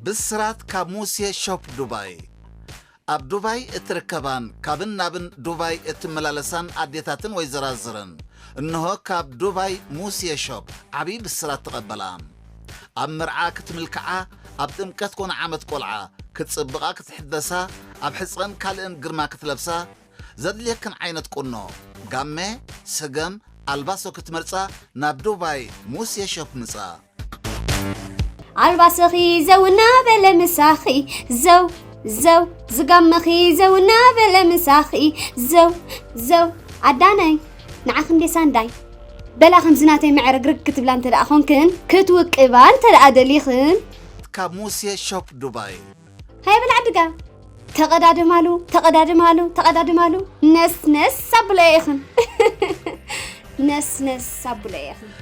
ብስራት ካብ ሙሴ ሾፕ ዱባይ ኣብ ዱባይ እትርከባን ካብን ናብን ዱባይ እትመላለሳን ኣዴታትን ወይ ዘራዝረን እንሆ ካብ ዱባይ ሙሴ ሾፕ ዓብይ ብስራት ተቐበላ ኣብ መርዓ ክትምልክዓ ኣብ ጥምቀት ኮነ ዓመት ቆልዓ ክትጽብቓ ክትሕደሳ ኣብ ሕፅን ካልእን ግርማ ክትለብሳ ዘድልየክን ዓይነት ቁኖ ጋሜ ስገም ኣልባሶ ክትመርጻ ናብ ዱባይ ሙሴ ሾፕ ምጻ ኣልባሶኺ ዘውና በለ ምሳኺ ዘው ዘው ዝጋመኺ ዘውና በለ ምሳኺ ዘው ዘው ኣዳነይ ንዓኽ እንዴሳንዳይ በላ ከምዝናተይ መዕረግርግ ክትብላ እንተደኣ ኾንክን ክትውቅባ እንተደኣ ደሊኽን ካብ ሙሴ ሾፕ ዱባይ ሃይ በላ ዓድጋ ተቐዳድማሉ ተቐዳድማሉ ተቐዳድማሉ ነስ ነስ ኣቡለየ ኢኽን ነስ ነስ ኣቡለየ ኢኽን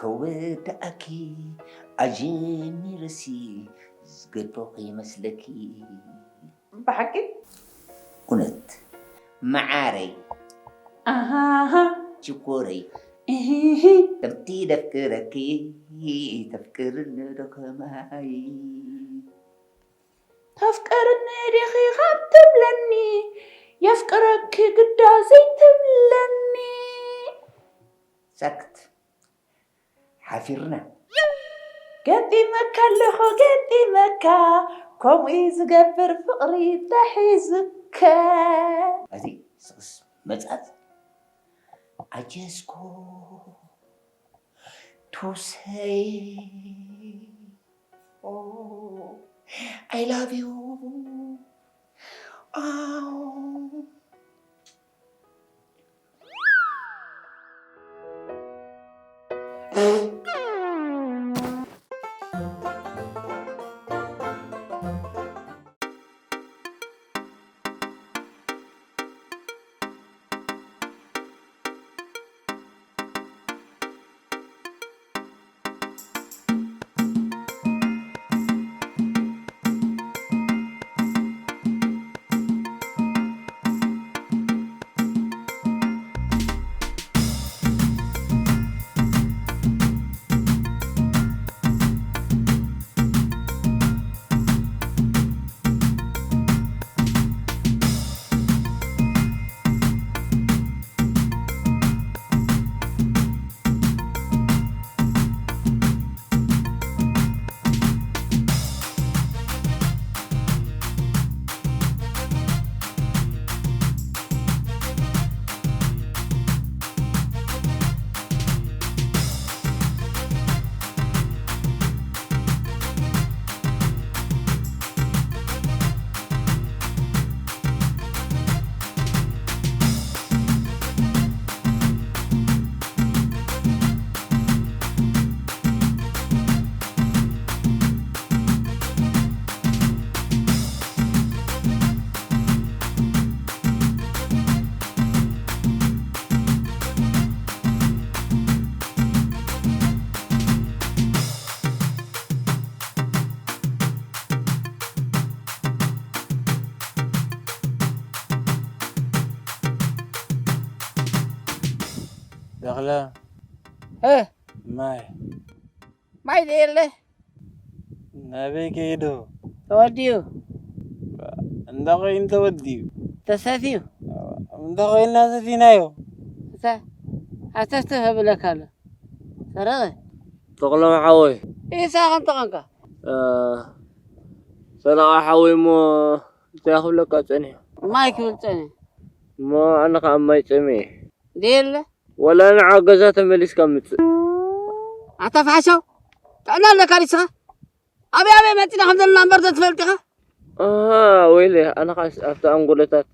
كودأك أجيني رسي زقطوقي مسلكي بحكي كنت معاري شكوري تبتي تفكركي تفكرني رقماي تفكرني ريخي خاب تبلني يفكرك قدازي تبلني سكت حافرنا قدي مكة لخو قدي مكة كم يزقبر فقري تحيزك هذه سقس مزعت I just go to say oh I love you oh دخله إيه ماي دير له نبي كيدو توديو ندقي انت وديو تسافيو ندقي الناس فينايو حسستها بلك هلا سرقة تقول ما حوي إيه ساقن تقنك سنة حوي مو تاخذ لك أتني ما يكمل تاني ما أنا كم ما يسمي دير له ولا أنا عجزت مليس كم عطف عشو تعال لك كارثة أبي ما تنا خمد النمبر تفلتها ويلي أنا قاس أفتح أنقولتات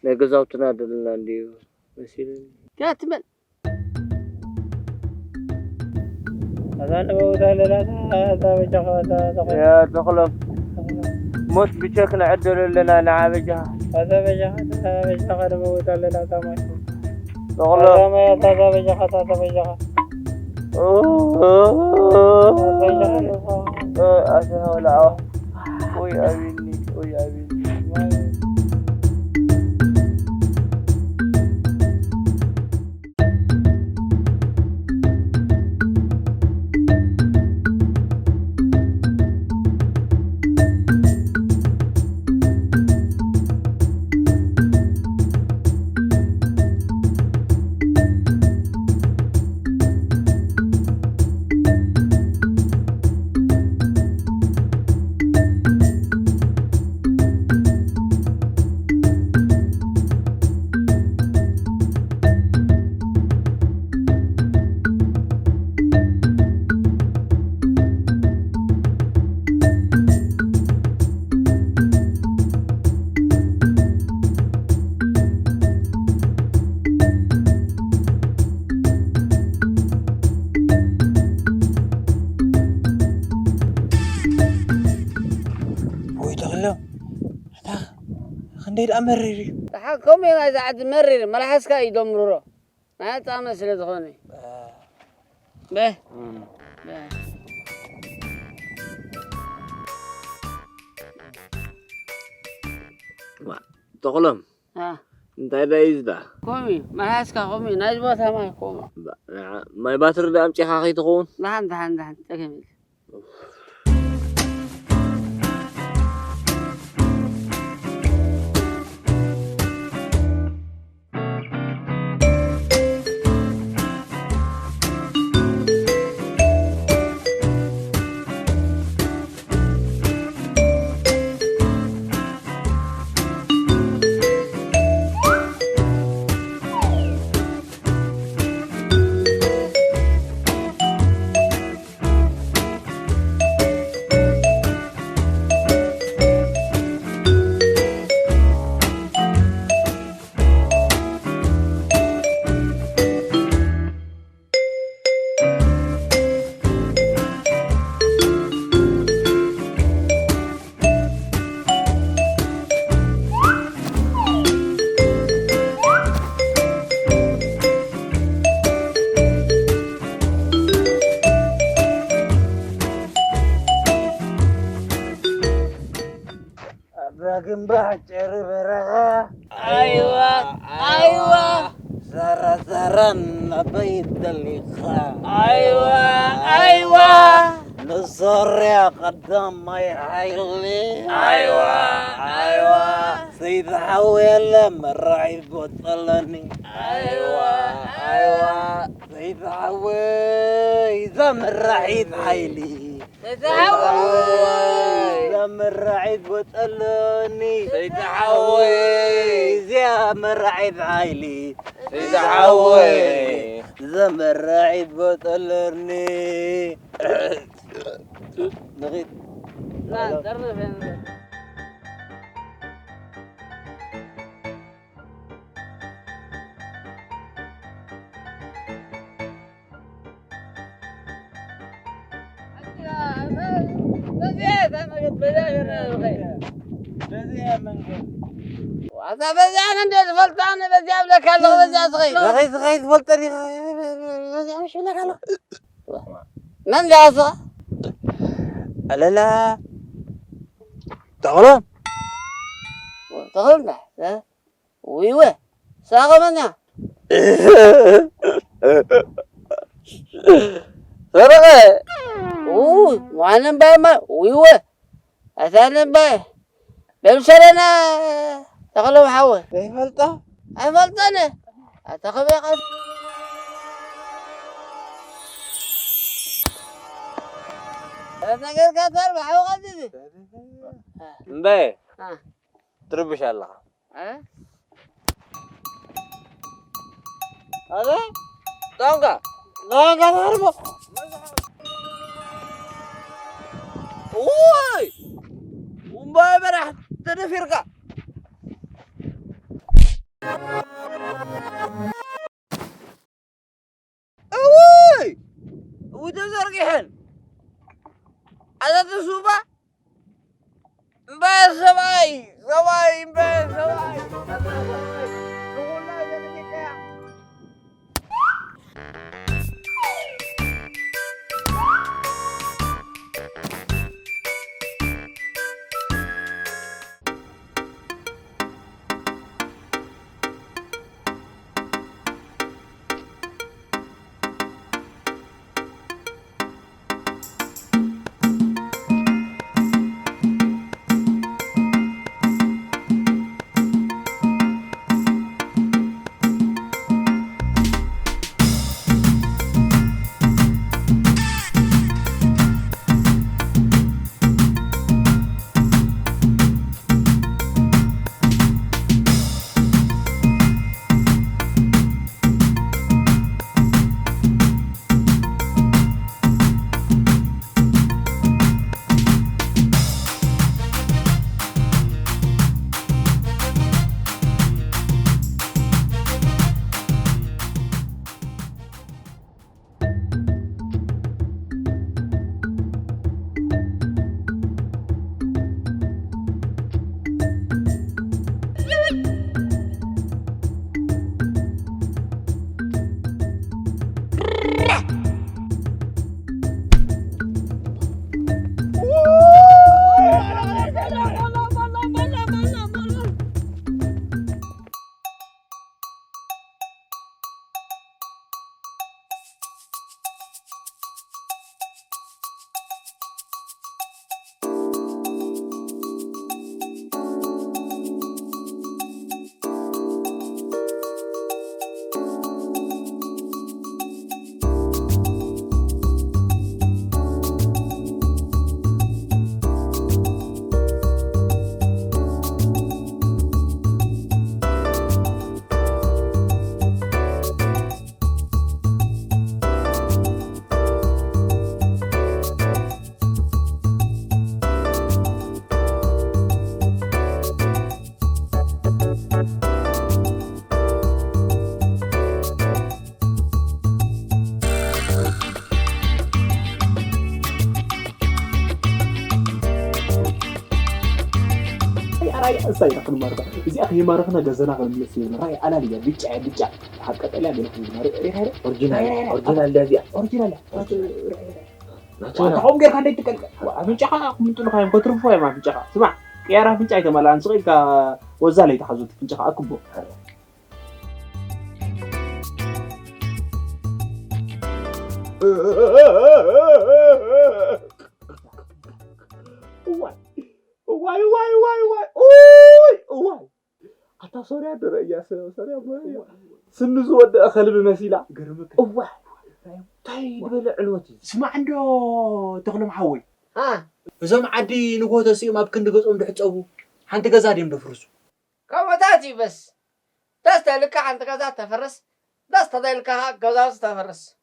نجزاوتنا دلنا ديو مسيرين كاتب هذا نبغى هذا بجاه يا تخلف مش بشكل عدل لنا نعم بجاه هذا بجاه أنا نبغى لنا هذا ما تخلف هذا بجاه أسهل لا ويا بني خنديد أمريري تحكم يا زعد مرير ما راح اسكا يدمروا ما تعمل سلة غني به تقولم انت هذا يزدا قومي ما راح اسكا قومي نجبتها ما يقوم ما يباتر ده أمشي خاخي تقول دهن تكمل بحجر برغا أيوة سرسرن بيت اللقاء أيوة نصر يا قدام ما يحيلي أيوة سيد حويل مرعي بطلني سيد حويل مرعي حيلي مرعي بطلني سيد حويل يا مرعي حيلي سيد حويل مرعي بطلني نغيت لا تعرف بزيت أنا قلت بزيت وهذا بزيت أنت فلتان بزيت لك هلا بزيت صغير غيث فلتني مش لك هلا من جاسه لا تغلم تغلم لا ويوه ساق منها سرقة معلم باي ما ويوه أثان باي بمشرنا تغلو حوا فلطة أفلطنا أتخبي قص أنا قلت كثر بحوا قدي باي تربش الله هذا دونك هربو اوي ومباي برح تنفرقة اوي وتزرقحن هذا تشوفه مباي سواي مباي سواي أصلاً يأكل مرة إذا أخي مرة خنا جزنا في المسلمين رأي أنا ليه بيتجع حتى طلع من المسلمين أورجينال الذي أورجينال هم غير كان يتكلم من جهة من تلو خايم كتر فوي ما من جهة سمع يا راه من جهة كمال أنصري كا وزالة يتحزوت من جهة أكبر واي حتى صوري هذا يا صوري سنزو ود أخلي بالمسيلة واي طيب بلا علوتي سمع عنده تغلم حوي زم عدي نقول تسيء ما بكن نقصهم بحجابه حنت جزاديم بفرسو كومتاتي بس تستهلك حنت جزاد تفرس تستهلك جزاد تفرس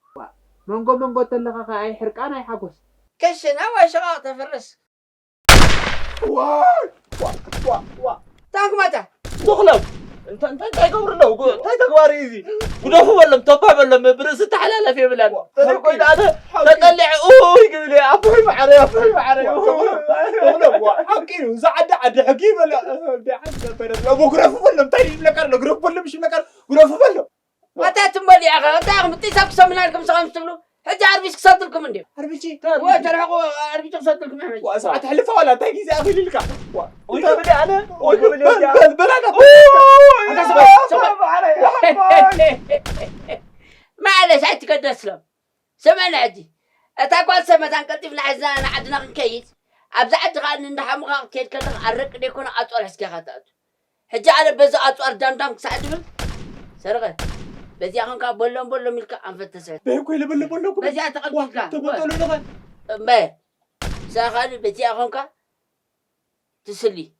منقو تلقى أي حركان أي حقوس كشنا وشغال تفرس واي تاك متى تغلب انت تقبر له انت تقبر ايزي ودفو ولا مطبع ولا برس تحلال في بلاد قلت انا تطلع يقول لي افهم معري تغلب حكي زعد حكي ولا ابو غرف ولا متاي لك غرف ولا مش لك غرف ولا متى تملي يا اخي انت متيسك سمنا لكم سلام تبلو حتى عربيش قصت لكم عندي عربيشي وتلحقوا عربيش قصت لكم يا حبيبي واسمعت حلفه ولا تاجي زي اخي لك وانت بدي انا وقبل ما معلش عدي قد أسلم سمعنا عدي أتاقوال سمتان قلتي في الحزنة أنا عدنا نكيس أبزا عدي غاني ندحمغا كيد كده عرق ليكونا أطول حسكي خاتات حجي على بزا أطول دام كساعد بل سرغة بزي أخونكا بولو ملكا أنفت تسعد بيكو اللي بولو بزي أتقلتك تبطلوا لغن بيه ساخالي بزي أخونكا تسلي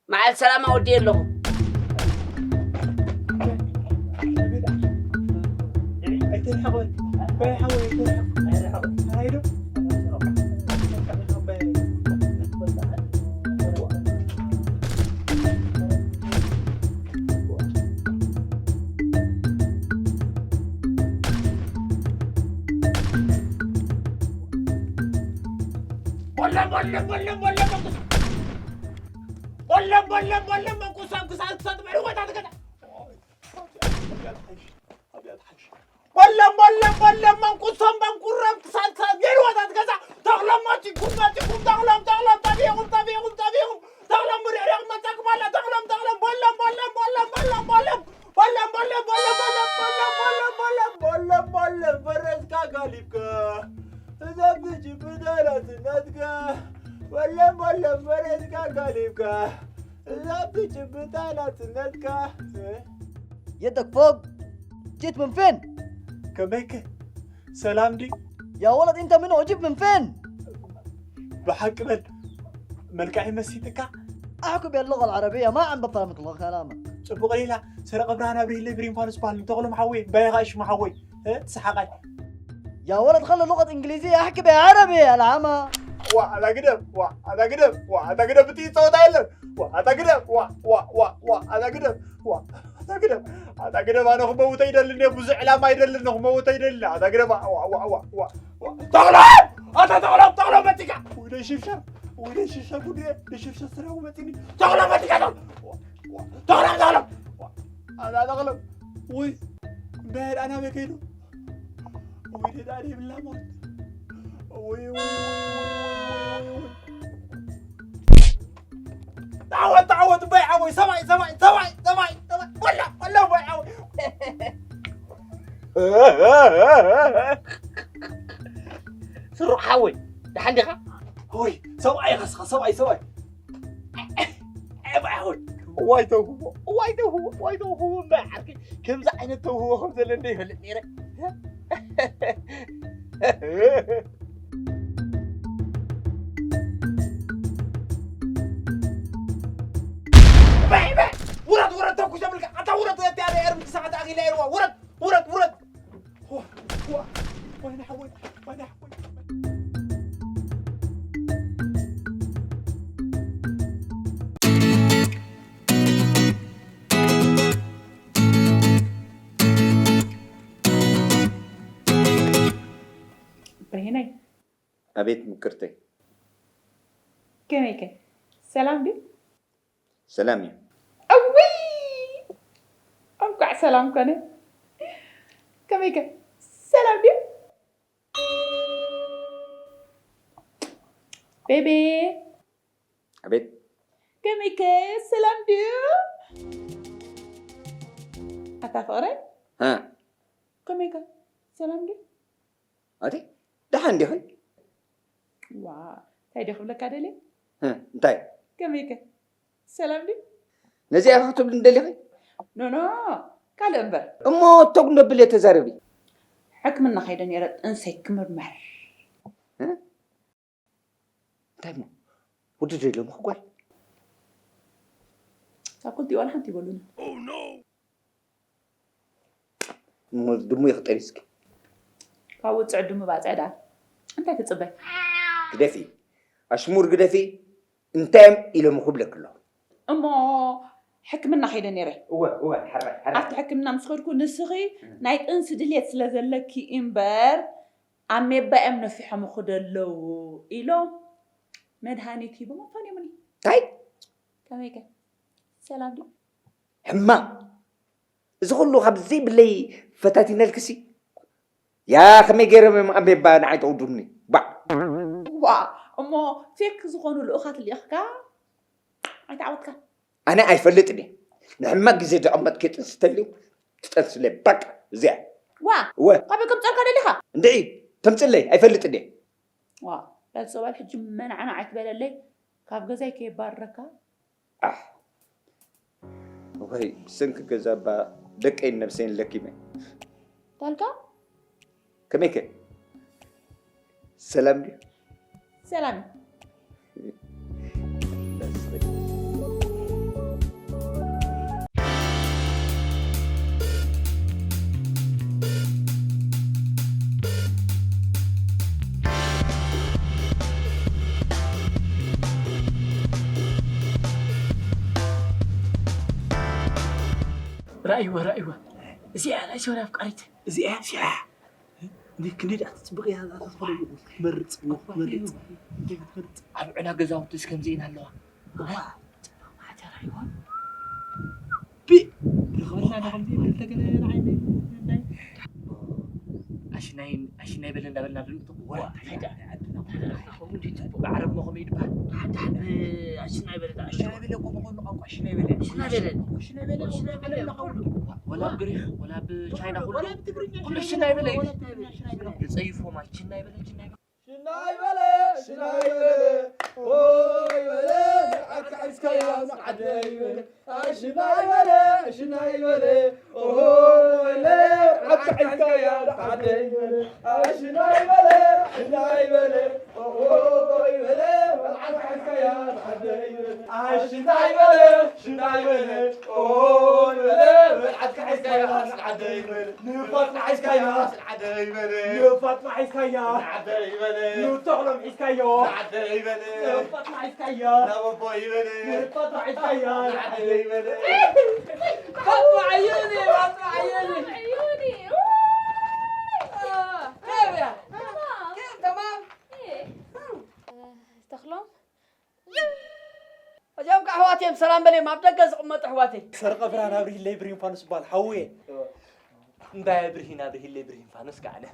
مع السلامة ودير لهم تلحقون بيحاول تلحق هايدو ولا منقوص كسات معلومات هذا كذا ولا منقوص منقرب كسات معلومات هذا كذا تغلم ما تكون تغلم تبيهم تغلم مريم ما تكمل تغلم ولا فرسكا قالبكا إذا بتجي بدارات النادكا ولا فرسكا قالبكا إذا بتجي بدارات النادكا يدك فوق. جيت من فين؟ كميك سلام دي يا ولد انت منو وجيب من فين؟ بحق ملكعي مسيتك احكي باللغه العربيه ما عم بفهمك الله كلامك. صبو قليلا سرق برانا بري اللي بريم فارس بالي تغلو محوي بايغاش محوي تسحقاي يا ولد خلي اللغه انجليزيه احكي بها عربي العمى. على قدم بتي صوت ايلر على قدم انا خموت يدلني ابو زعلا ما يدلني خموت يدلني على قدم تغلب متك ولا شفشف ودي شفشف سرا ومتني تغلب متك تغلب انا تغلب وي بير انا بكيلو وي داري بالله موت وي تعود بيعوي سمعي ولا بيعوي سرو حاوي لحدك هوي سوي سوي بيعوي وايد هو معك كم زعينته هو خبز لندي هالنيره ورد توكو جملك حتى ورد يا انا ارمي ساعه اغي لا ورد وانا حوي برهيني أبيت مكرتي كميكا سلام دي سلامي أوي أنقع سلام كني كميكا سلام دي بيبي أبيت كميكا سلام دي أتفقري ها كميكا سلام دي أدي ده عندي هاي واو تايدي خبلك هذا ليه ها انتي كميكا سلام دي نزي أخطب لندلي هاي نو قال أمبر أما تقول بلي تزاربي حكم خيدن يرد انسى كمر مر ها طيب ودي جاي لهم خوال تقول دي ولا حد يقولون دمو يخطر يسكي كاو تصعد دمو باصعدا انت تتصبي قدفي أشمور قدفي انتام إلى مخبلك الله اما حكمنا خيدن يري هو حرك عرفت حكمنا مسخركو نسخي نايت انس دليت سلازلكي امبر عمي بقى منفحه مخدلو إلو مدهانيتي بما فاني مني طيب كميكا سلام دي حما إذا قلوا خبزي بلي فتاتنا الكسي يا خمي غير ما أبي بان عيد عودني با وا اما فيك زغونو الاخت اللي يحكا انت عودك أنا أيفلتني نحما جزيد أمت كي تستلي تتسلي بك زي وا قبلكم تركا ليها اندعي تمصلي ايفلط دي لا تصوال حج منعنا عتبل لي كاب غزاي كيباركا وهي سنك غزابا دقين نفسين لكيمه تلقى كميكه سلام سلام رأيوه زي أنا شو أنا فكرت زي أنا شو ديك ندي أتسبقي هذا أصبر مرت أنا جزاهم تسكن زين هلا حتى رأيوه بي خلنا أنا خمسين تلقى عيني عشناي بلنا بنطق ولا حاجة بعرف مخميد بعد عشناي بلنا ولا بجريخ ولا بشاينا كل عشناي بلنا يصيفوا ما عشناي بلنا شناي بلي اوي بلي عك عسكيا نعدي بلي شناي بلي اوي بلي عك عسكيا نعدي بلي شناي بلي اوي بلي عك عسكيا نعدي بلي شناي بلي اوي بلي عك عسكيا نعدي بلي نفط عسكيا نعدي بلي نفط عسكيا نعدي بلي نطلع عسكيا نعدي بلي نفط عسكيا نوبو بلي نفط عسكيا نعدي بلي فاطمة عيوني كيف يا كيف تمام تخلم أجاوبك أحواتي بسلام بلي ما بدك أمة أحواتي سرقة برهان أبري اللي بريم فانوس بال حوي ندا برهين اللي بريم فانوس كعنه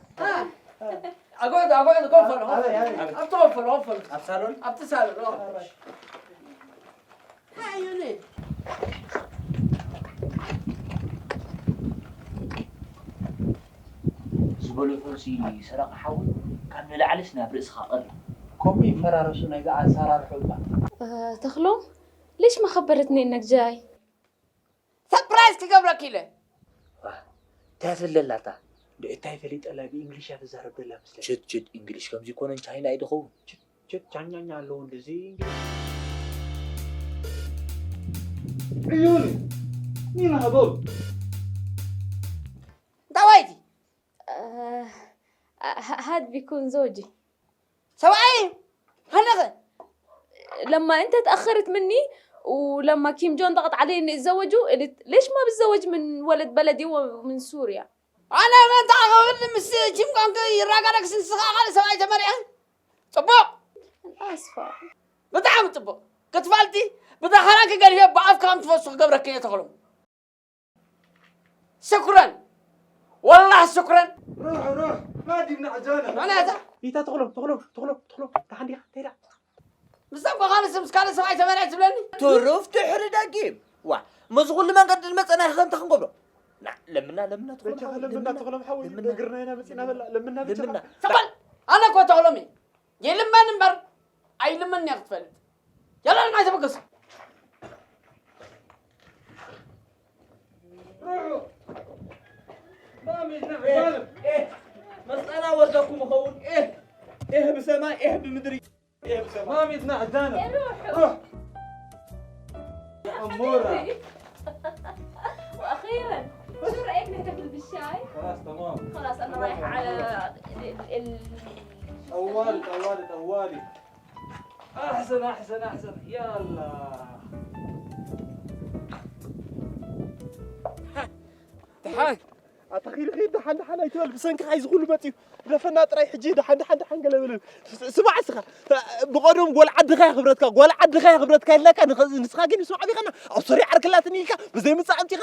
أقعد قفل أبتسالون عيوني زبالو فرسي سرق حول كان لعلسنا برئس خاطر كومي فرارسونا إذا سرار حلبا تخلم ليش ما خبرتني انك جاي؟ سبرايز كقبلك كيله تافل لاتا دقيتاي فليت ألا بإنجليش أفزار بلا مسلا جد إنجليش كم زي كونن شاينا يدخو جد جانيا لون دزي عيوني مين هذول دوايتي هاد بيكون زوجي. سواعي هنغ لما انت تأخرت مني ولما كيم جون ضغط علي اني اتزوجوا قلت ليش ما بتزوج من ولد بلدي ومن سوريا؟ أنا ما تعرف مس كيم كان يراجعك سنسخة على سواعي جمارين طبق أنا آسفة بتعمل طبق كتفالتي بدخلك قال هي بعرف كم تفسخ قبرك كي تخلم شكرا والله شكرا روح ما دي من عجانة أنا هذا إيتا تغلب تحدي تيرا مستقبل خالص مسكالة سواعي جمارين تبلني تعرف تحرد أجيب وا مزغول لما قد المسألة خلنا تخنقبله لا لمنا تغلب حول قرنا هنا بس لمنا سبل أنا كنت أغلمي يلما نمبر أي لما نغتفلت يلا أنا عايز أبقص روحوا ما ميزنا عجانة مسألة وردكم هون إيه بسماء إيه بمدري إيه بسماء ما ميزنا عجانة روح يا أمورة وأخيرا شو رأيك نحتفل بالشاي؟ خلاص تمام خلاص أنا رايحة على طوالي أحسن يلا تحاي أتخيل دحن يتولد بسنك عايز يقول باتي لفنا طري حجي دحن قال سمع سخا بقولهم قول عد غير خبرتك لك نسخا كن سمع بي خنا او صري عركلاتني لك بزي مصعبتي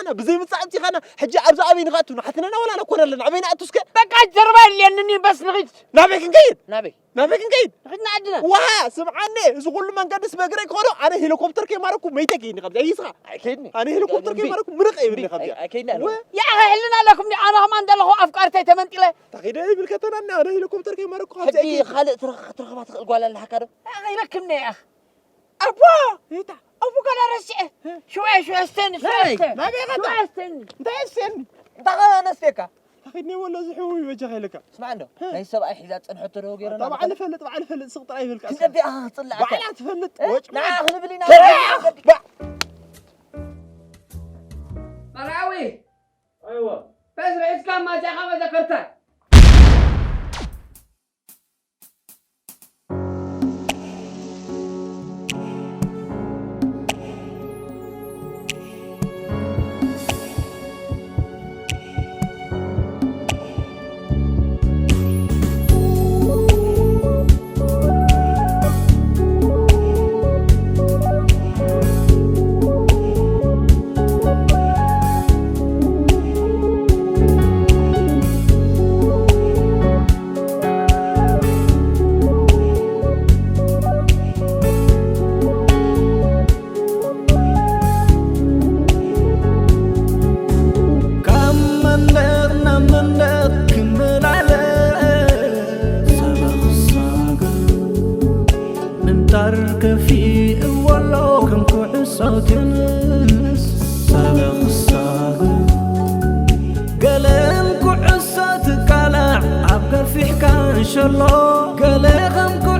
خنا حجي ابز ابي نغاتو نحتنا ولا نكون لنا عبينا اتسك بقى جربان لأنني بس نغيت نابيك نقيد نابي نغيتنا عندنا وها سمعني زغل من قدس بقري كورو انا هليكوبتر كي ماركو ميتك ني قبل يسخا أكيدني انا هليكوبتر كي ماركو مرق ابني قبل أكيدنا يا أخي حلنا لكم أنا كمان ده له أفكار تمنتي له تخيل بالكتنا أنا هليكوبتر كي مركو حدي خالد ترخبات قال الله حكره غيرك مني يا أخ أبا إيه أبو قال رشعه شوي استنى ما بيغدا شوي استنى أنت استنى أنت أنا نسيك تخيلني ولا زحوي وجهي لك اسمع عنده هاي سبع حزات نحط له غيرنا طبعا فلت سقط أي بالكاس تبي طلع وعلى تفلت نعم خذ بلينا مراوي أيوة بس رئيس كان ما جاء ما ذكرته في ولو كم كعصة تنس سبق الصاغ قلن كعصة تقلع عبقر في حكاية شلو قلن